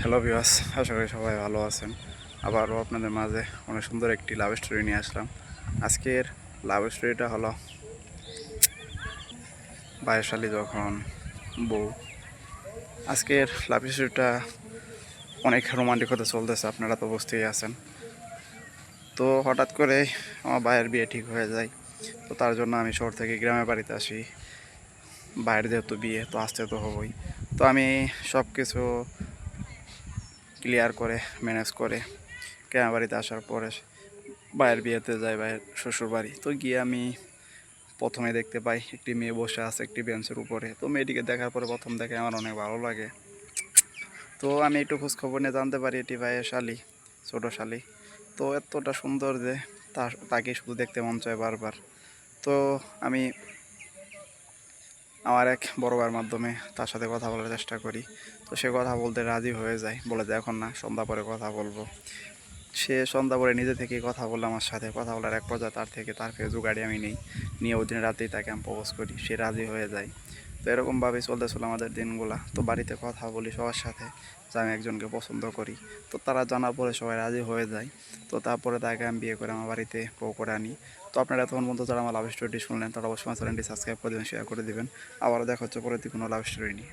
Hello viewers, আশা করি সবাই ভালো আছেন। আবারও আপনাদের মাঝে অনেক সুন্দর একটি লাভ স্টোরি নিয়ে আসলাম। আজকের লাভ স্টোরিটা হলো বায়ুশালী যখন বউ। আজকের লাভ স্টোরিটা অনেক রোমান্টিক হতে চলতেছে, আপনারা তো বুঝতেই আছেন। তো হঠাৎ করে আমার ভাইয়ের বিয়ে ঠিক হয়ে যায়। তো তার জন্য আমি শহর থেকে গ্রামের বাড়িতে আসি। ভাইয়ের যেহেতু বিয়ে, তো আসতে তো হবই। তো আমি সব কিছু ক্লিয়ার করে ম্যানেজ করে গ্রামের বাড়িতে আসার পরে ভাইয়ের বিয়েতে যাই, ভাইয়ের শ্বশুর বাড়ি। তো গিয়ে আমি প্রথমে দেখতে পাই একটি মেয়ে বসে আছে একটি বেঞ্চের উপরে। তো মেয়েটিকে দেখার পরে প্রথম দেখে আমার অনেক ভালো লাগে। তো আমি একটু খোঁজখবর নিয়ে জানতে পারি এটি ভাইয়ের শালি, ছোটো শালি। তো এতটা সুন্দর যে তাকে শুধু দেখতে মন চায় বারবার। তো আমি আমার এক বড় ভাইয়ের মাধ্যমে তার সাথে কথা বলার চেষ্টা করি। তো সে কথা বলতে রাজি হয়ে যায়, বলে যে এখন না, সন্ধ্যা পরে কথা বলবো। সে সন্ধ্যা পরে নিজে থেকেই কথা বললো আমার সাথে। কথা বলার এক পর্যায়ে তার ফেসবুক আইডি আমি নিয়ে ওই দিন রাতেই তাকে আমি প্রপোজ করি, সে রাজি হয়ে যায়। তো এরকমভাবেই চলতেছিল আমাদের দিনগুলা। তো বাড়িতে কথা বলি সবার সাথে যে আমি একজনকে পছন্দ করি। তো তারা জানার পরে সবাই রাজি হয়ে যায়। তো তারপরে তাকে আমি বিয়ে করে আমার বাড়িতে বউ করে আনি। তো আপনারা এতক্ষণ পর্যন্ত যারা আমার লাভ স্টোরিটি শুনলেন তারা অবশ্যই চ্যানেলটি সাবস্ক্রাইব করে দেবেন, শেয়ার করে দেবেন। আবারও দেখা হচ্ছে পরবর্তী কোনো লাভ স্টোরি নিয়ে।